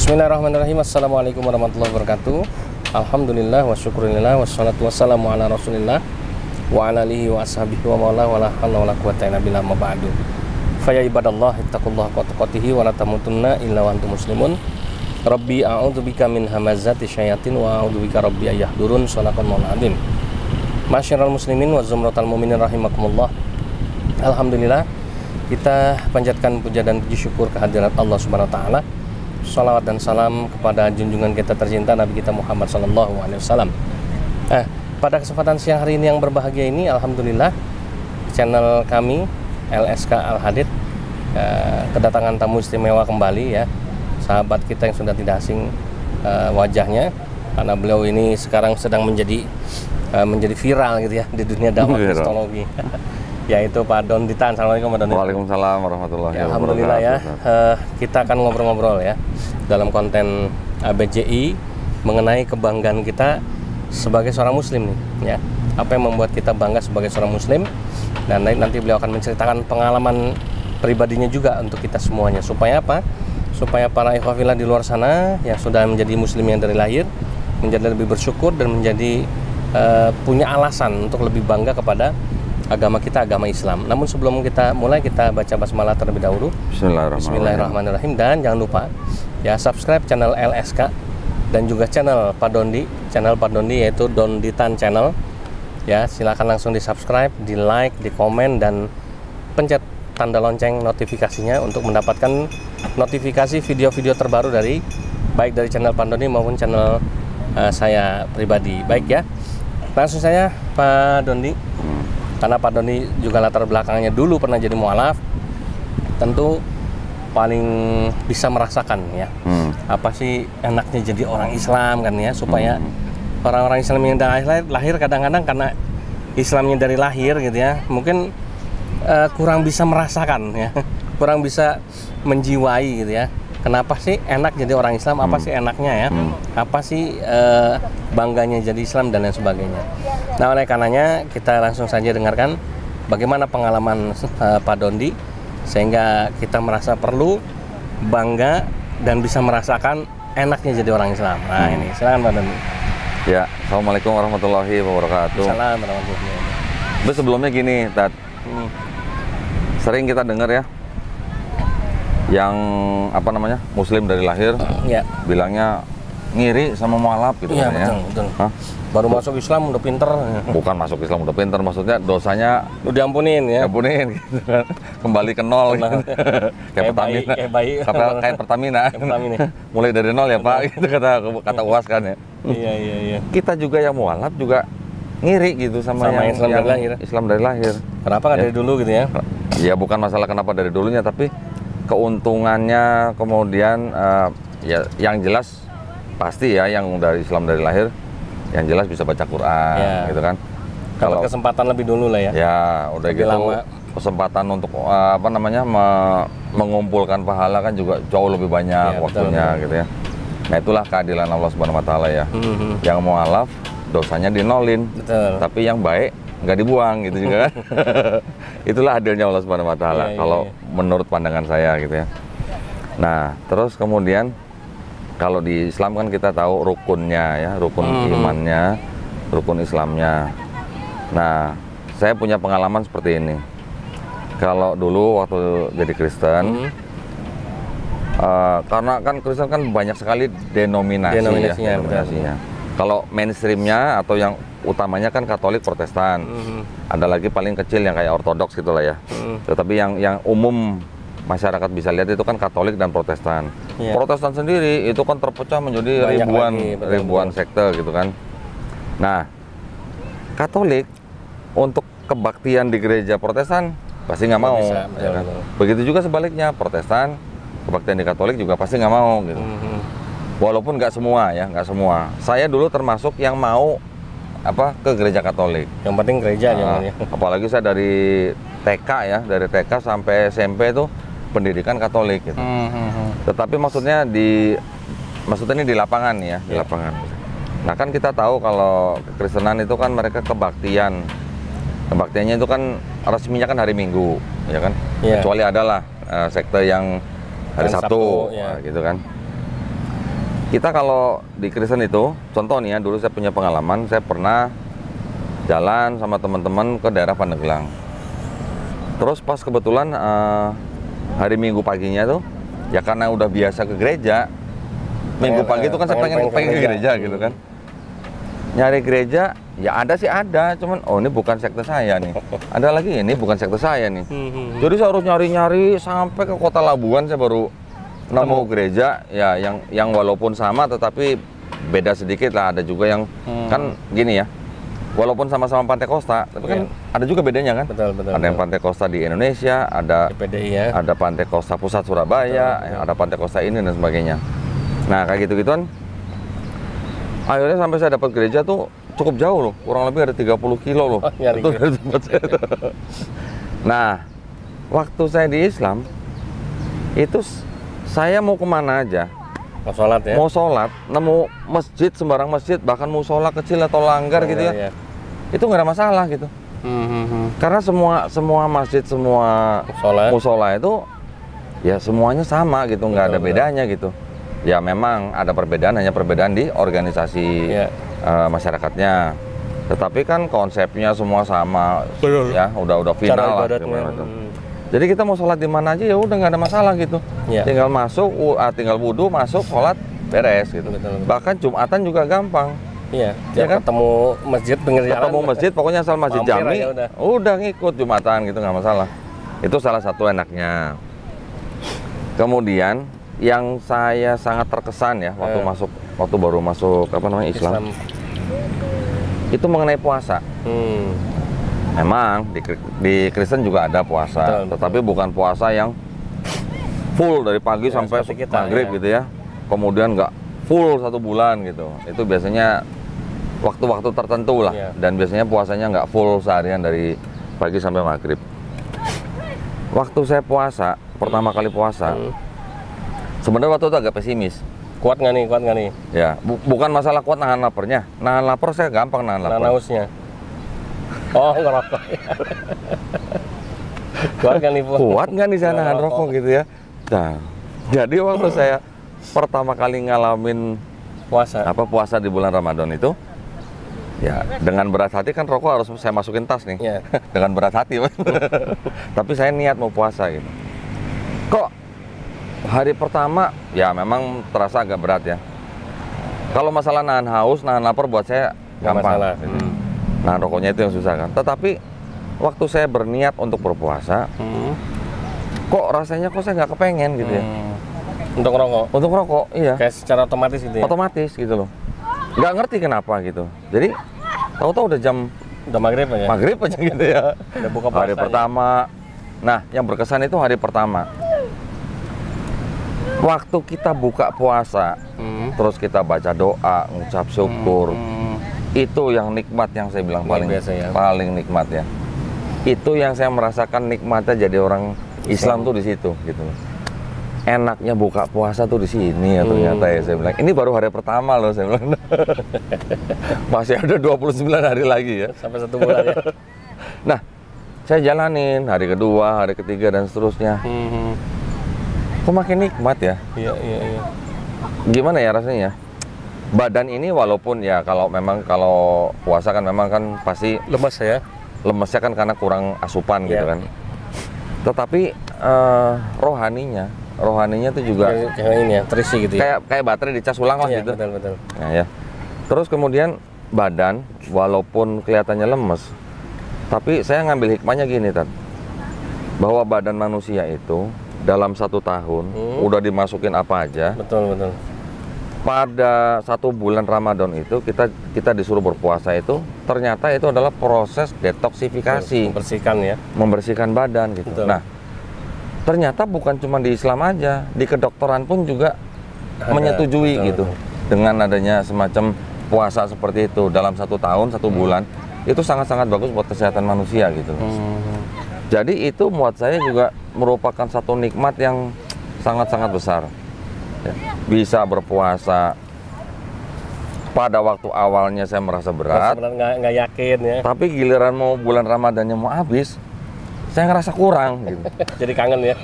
Bismillahirrahmanirrahim. Assalamualaikum warahmatullahi wabarakatuh. Alhamdulillah wa syukurillah wassalatu wassalamu ala rasulillah wa ala alihi wa ashabihi wa mawala wa la hawla wa la quwwata illa billah ma ba'du. Fa ya ibadallah ittaqullaha haqqa tuqatih wa la tamutunna illa wa antum muslimun. Rabbi a'udzubika min hamazati syayatin wa a'udzubika rabbi ayahdurun. Shadaqallahu azim. Masyiral muslimin wa zumratal mu'minin rahimakumullah. Alhamdulillah, kita panjatkan puja dan puji syukur kehadirat Allah Subhanahu wa taala. Salawat dan salam kepada junjungan kita tercinta Nabi kita Muhammad SAW. Pada kesempatan siang hari ini yang berbahagia ini, alhamdulillah channel kami LSK Al Hadid kedatangan tamu istimewa kembali ya, sahabat kita yang sudah tidak asing wajahnya, karena beliau ini sekarang sedang menjadi viral gitu ya di dunia dakwah kristologi. Yaitu Pak Don Ditan. Assalamualaikum Pak Don. Waalaikumsalam warahmatullahi wabarakatuh. Alhamdulillah ya, kita akan ngobrol-ngobrol ya dalam konten ABJI mengenai kebanggaan kita sebagai seorang muslim nih ya. Apa yang membuat kita bangga sebagai seorang muslim, dan nanti beliau akan menceritakan pengalaman pribadinya juga untuk kita semuanya. Supaya apa? Supaya para ikhwafillah di luar sana yang sudah menjadi muslim yang dari lahir menjadi lebih bersyukur dan menjadi punya alasan untuk lebih bangga kepada agama kita, agama Islam. Namun sebelum kita mulai, kita baca basmalah terlebih dahulu. Bismillahirrahmanirrahim. Dan jangan lupa ya, subscribe channel LSK dan juga channel Pak Dondi. Channel Pak Dondi yaitu Don Ditan Channel. Ya, silakan langsung di subscribe, di like, di komen, dan pencet tanda lonceng notifikasinya untuk mendapatkan notifikasi video-video terbaru dari baik dari channel Pak Dondi maupun channel saya pribadi. Baik ya, langsung saya Pak Dondi. Karena Pak Doni juga latar belakangnya dulu pernah jadi mualaf, tentu paling bisa merasakan ya apa sih enaknya jadi orang Islam kan ya, supaya orang-orang Islam yang dari lahir kadang-kadang karena Islamnya dari lahir gitu ya, mungkin kurang bisa merasakan ya, kurang bisa menjiwai gitu ya. Kenapa sih enak jadi orang Islam? Apa sih enaknya ya? Apa sih bangganya jadi Islam dan lain sebagainya? Nah, oleh karenanya kita langsung saja dengarkan bagaimana pengalaman Pak Dondi sehingga kita merasa perlu bangga dan bisa merasakan enaknya jadi orang Islam. Nah, ini silakan Pak Dondi. Ya, assalamualaikum warahmatullahi wabarakatuh. Assalamualaikum warahmatullahi wabarakatuh. Terus sebelumnya gini, Tat. Sering kita dengar ya, yang apa namanya muslim dari lahir ya, bilangnya ngiri sama mualaf gitu ya, kan ya. Betul. Baru masuk Islam udah pinter. Bukan masuk Islam udah pinter, maksudnya dosanya udah diampunin ya. Diampunin gitu kan. Kembali ke nol gitu. Kayak Pertamina. Kayak Pertamina. Mulai dari nol ya Pak, gitu kata UAS kan ya. Iya. Kita juga yang mualaf juga ngiri gitu sama yang Islam dari lahir. Kenapa nggak dari dulu gitu ya? Ya bukan masalah kenapa dari dulunya, tapi keuntungannya kemudian ya yang jelas pasti ya yang dari Islam dari lahir yang jelas bisa baca Quran ya, gitu kan. Kalau kesempatan lebih dulu lah ya. Ya udah lebih gitu lama. Kesempatan untuk apa namanya mengumpulkan pahala kan juga jauh lebih banyak ya, waktunya betul. Gitu ya. Nah itulah keadilan Allah Subhanahu Wa Taala ya. Yang mualaf dosanya dinolin, betul. Tapi yang baik nggak dibuang gitu juga kan. Itulah adilnya Allah Subhanahu Wa Taala kalau menurut pandangan saya gitu ya. Nah terus kemudian kalau di Islam kan kita tahu rukunnya ya, rukun imannya, rukun Islamnya. Nah saya punya pengalaman seperti ini. Kalau dulu waktu jadi Kristen, karena kan Kristen kan banyak sekali denominasinya. Kalau mainstreamnya atau yang utamanya kan Katolik, Protestan. Ada lagi paling kecil yang kayak Ortodoks gitulah ya. Tetapi yang umum masyarakat bisa lihat itu kan Katolik dan Protestan. Protestan sendiri itu kan terpecah menjadi ribuan sekte gitu kan. Nah, Katolik untuk kebaktian di gereja Protestan pasti nggak mau. Ya kan? Begitu juga sebaliknya, Protestan kebaktian di Katolik juga pasti nggak mau gitu. Walaupun nggak semua ya, nggak semua. Saya dulu termasuk yang mau ke gereja Katolik. Yang penting gereja ya. Apalagi saya dari TK ya, dari TK sampai SMP itu pendidikan Katolik gitu. Tetapi maksudnya ini di lapangan ya, di lapangan. Nah kan kita tahu kalau kekristenan itu kan mereka kebaktiannya itu kan resminya kan hari Minggu, ya kan. Kecuali adalah sekte yang hari Sabtu ya. Gitu kan. Kita kalau di Kristen itu, contoh nih ya, dulu saya punya pengalaman, saya pernah jalan sama teman-teman ke daerah Pandeglang. Terus pas kebetulan hari Minggu paginya tuh, ya karena udah biasa ke gereja, Minggu pagi itu kan saya pengen ke gereja gitu kan. Nyari gereja, ya ada sih ada, cuman oh ini bukan sekte saya nih. Ada lagi ini bukan sekte saya nih. Jadi saya harus nyari-nyari sampai ke Kota Labuan saya baru nemu gereja ya yang walaupun sama tetapi beda sedikit lah. Ada juga yang kan gini ya, walaupun sama-sama Pantai Costa tapi kan ada juga bedanya kan. Betul. Ada yang Pantai Costa di Indonesia, ada PDI ya. ada Pantai Costa Pusat Surabaya, ada Pantai Costa ini dan sebagainya. Nah kayak gitu-gituan akhirnya sampai saya dapat gereja tuh cukup jauh loh, kurang lebih ada 30 kilo loh. Itu dari tempat saya tuh. Nah waktu saya di Islam itu saya mau kemana aja, Mau sholat ya? mau sholat, nemu masjid, sembarang masjid, bahkan musola kecil atau langgar gitu ya, itu nggak ada masalah gitu. Karena semua masjid, semua musola itu ya semuanya sama gitu, nggak ada bedanya gitu. Ya memang ada perbedaan, hanya perbedaan di organisasi masyarakatnya. Tetapi kan konsepnya semua sama, ya udah final lah. Jadi kita mau sholat di mana aja ya udah nggak ada masalah gitu. Tinggal masuk, tinggal wudhu, masuk, sholat, beres gitu. Bahkan Jumatan juga gampang. Iya, ya kan? Ketemu masjid pinggir jalan. Ketemu masjid, pokoknya asal masjid jami, udah ngikut Jumatan gitu, nggak masalah. Itu salah satu enaknya. Kemudian yang saya sangat terkesan ya waktu baru masuk Islam. Itu mengenai puasa. Memang di Kristen juga ada puasa, tetapi bukan puasa yang full dari pagi sampai maghrib gitu ya. Kemudian nggak full 1 bulan gitu. Itu biasanya waktu-waktu tertentu lah. Dan biasanya puasanya nggak full seharian dari pagi sampai maghrib. Waktu saya puasa, pertama kali puasa, sebenarnya waktu itu agak pesimis. Kuat nggak nih? Ya, bukan masalah kuat nahan laparnya. Nahan lapar saya gampang nahan lapar. Nahan hausnya. Oh, ngerokok. Kuat nggak nih saya nahan rokok gitu ya? Nah, jadi waktu saya pertama kali ngalamin puasa di bulan Ramadan itu, ya dengan berat hati kan rokok harus saya masukin tas nih. Dengan berat hati. Tapi saya niat mau puasa gitu. Kok hari pertama ya memang terasa agak berat ya. Kalau masalah nahan haus, nahan lapar buat saya gampang. Nah rokoknya itu yang susah kan. Tetapi waktu saya berniat untuk berpuasa, kok rasanya saya nggak kepengen gitu ya. Untuk rokok, iya. Kayak secara otomatis gitu ya? Otomatis gitu loh. Nggak ngerti kenapa gitu. Jadi tahu-tahu udah maghrib aja. Maghrib aja gitu ya. Udah buka puasa. Hari pertama. Nah yang berkesan itu hari pertama. Waktu kita buka puasa, terus kita baca doa, ngucap syukur. Itu yang nikmat yang saya bilang paling nikmat ya. Itu yang saya merasakan nikmatnya jadi orang Islam tuh di situ gitu. Enaknya buka puasa tuh di sini ya ternyata ya saya bilang. Ini baru hari pertama loh saya bilang. Masih ada 29 hari lagi ya. Sampai 1 bulan ya. Nah, saya jalanin hari kedua, hari ketiga dan seterusnya. Kok makin nikmat ya? Iya. Gimana ya rasanya? Badan ini walaupun ya kalau puasa kan memang kan pasti lemas ya. Lemesnya kan karena kurang asupan gitu kan. Tetapi rohaninya tuh juga kayak ini ya, terisi gitu ya. Kayak baterai dicas ulang lah gitu. Betul. Nah, ya. Terus kemudian badan walaupun kelihatannya lemes, tapi saya ngambil hikmahnya gini, Tat. Bahwa badan manusia itu dalam 1 tahun udah dimasukin apa aja. Betul. Pada 1 bulan Ramadan itu kita disuruh berpuasa itu ternyata itu adalah proses detoksifikasi, membersihkan badan gitu. Betul. Nah, ternyata bukan cuma di Islam aja, di kedokteran pun juga menyetujui gitu. Dengan adanya semacam puasa seperti itu dalam 1 tahun 1 bulan itu sangat-sangat bagus buat kesehatan manusia gitu. Jadi itu buat saya juga merupakan satu nikmat yang sangat-sangat besar. Bisa berpuasa pada waktu awalnya saya merasa berat, nggak yakin ya. Tapi giliran mau bulan Ramadannya mau habis, saya ngerasa kurang gitu. Jadi kangen ya.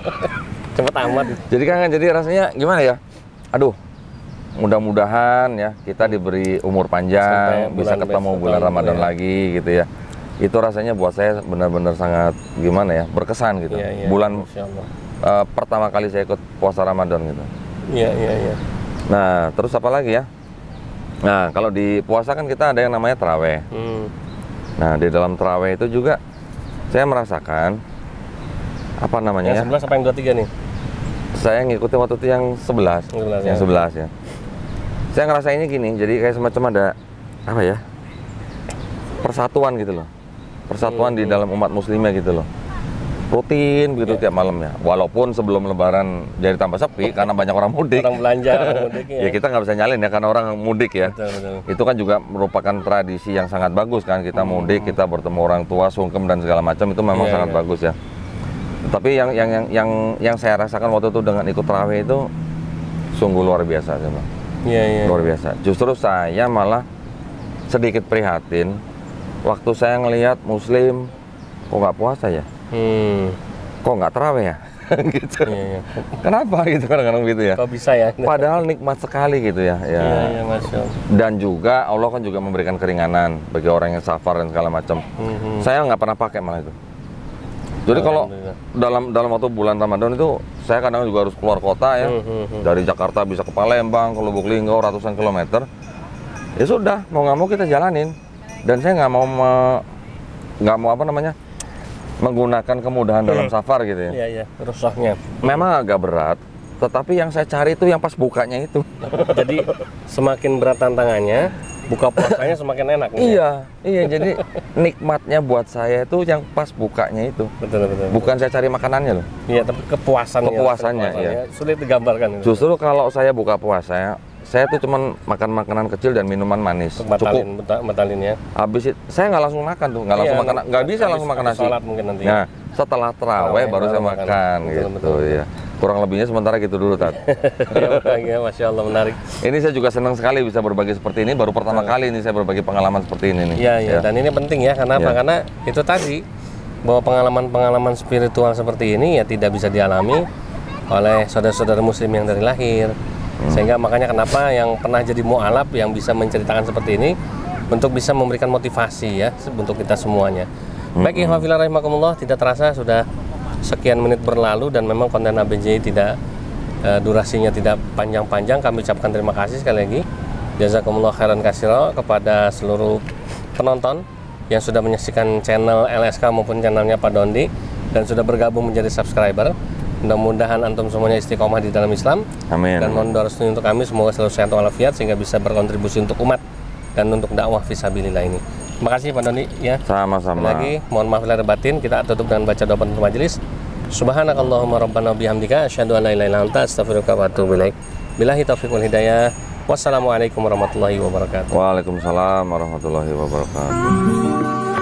Cepet amat. Jadi kangen, jadi rasanya gimana ya? Aduh, mudah-mudahan ya kita diberi umur panjang, Sampai bisa bulan ketemu besok, bulan Ramadan ya. lagi gitu ya. Itu rasanya buat saya benar-benar sangat gimana ya, berkesan gitu. Iya, iya, Bulan Masya Allah. pertama kali saya ikut puasa Ramadan gitu. Iya, iya, iya. Nah, terus apa lagi ya? Nah, kalau di puasa kan kita ada yang namanya taraweh. Nah, di dalam taraweh itu juga saya merasakan apa namanya Yang 11 apa yang 23 nih? Saya ngikutin waktu itu yang 11, 11, yang ya. 11 ya. Saya ngerasainnya gini, jadi kayak semacam ada apa ya? Persatuan gitu loh. Persatuan di dalam umat muslimnya gitu loh. Rutin begitu tiap malamnya. Walaupun sebelum lebaran jadi tambah sepi karena banyak orang mudik. Orang belanja, orang mudik Ya kita nggak bisa nyalin ya karena orang mudik ya. Betul, betul. Itu kan juga merupakan tradisi yang sangat bagus kan, kita mudik, kita bertemu orang tua, sungkem dan segala macam, itu memang Iya, sangat iya. bagus ya. Tapi yang saya rasakan waktu itu dengan ikut tarawih itu sungguh luar biasa sih, Bang. Iya, iya. Luar biasa. Justru saya malah sedikit prihatin waktu saya ngelihat muslim kok nggak puasa ya, kok nggak tarawih ya, gitu. Iya, iya. Kenapa gitu kadang-kadang gitu ya? Kok bisa ya? Padahal nikmat sekali gitu ya. Iya, iya, Masya Allah. Dan juga Allah kan juga memberikan keringanan bagi orang yang safar dan segala macam. Saya nggak pernah pakai malah itu. Jadi kalau dalam waktu bulan Ramadan itu saya kadang juga harus keluar kota ya. Dari Jakarta bisa ke Palembang, ke Lubuk Linggau ratusan kilometer. Ya sudah, mau nggak mau kita jalanin. Dan saya nggak mau apa namanya menggunakan kemudahan dalam safar gitu ya. Iya, iya. Rusaknya. Memang agak berat, tetapi yang saya cari itu yang pas bukanya itu. Jadi semakin berat tantangannya, buka puasanya semakin enak. nih, ya? Iya, jadi nikmatnya buat saya itu yang pas bukanya itu. Betul, betul. Bukan saya cari makanannya loh. Iya, tapi kepuasannya. Kepuasannya, iya. Sulit digambarkan. itu. Justru kalau saya buka puasa, saya tuh cuman makan makanan kecil dan minuman manis. Untuk Cukup. batalin ya. Habis itu saya nggak langsung makan tuh, nggak langsung Iya, makan, nggak bisa langsung makan nasi. Sholat mungkin nanti. Nah, setelah taraweh baru saya makan Betul, gitu betul. ya. Kurang lebihnya sementara gitu dulu, Tat. Iya, Masya Allah, menarik. Ini saya juga senang sekali bisa berbagi seperti ini. Baru pertama kali ini saya berbagi pengalaman seperti ini nih. Iya, iya. Dan ini penting ya, karena apa? Iya. Karena itu tadi bahwa pengalaman-pengalaman spiritual seperti ini ya tidak bisa dialami oleh saudara-saudara muslim yang dari lahir. Sehingga makanya kenapa yang pernah jadi mu'alaf yang bisa menceritakan seperti ini untuk bisa memberikan motivasi ya untuk kita semuanya. Baik, ikhwan fillah rahimakumullah, tidak terasa sudah sekian menit berlalu dan memang konten ABJ tidak durasinya tidak panjang-panjang. Kami ucapkan terima kasih sekali lagi. Jazakumullah khairan katsira kepada seluruh penonton yang sudah menyaksikan channel LSK maupun channelnya Pak Dondi dan sudah bergabung menjadi subscriber. Mudah-mudahan antum semuanya istiqomah di dalam Islam. Amin. Dan mohon doa restu untuk kami semoga selalu sehat walafiat sehingga bisa berkontribusi untuk umat dan untuk dakwah fisabilillah ini. Terima kasih Pak Doni ya. Sama-sama. Lagi mohon maaf lahir batin, kita tutup dengan baca doa penutup majelis. Subhanakallahumma rabbana bihamdika asyhadu an la ilaha illa anta astaghfiruka wa atubu ilaik. Billahi taufiq wal hidayah. Wassalamualaikum warahmatullahi wabarakatuh. Waalaikumsalam warahmatullahi wabarakatuh.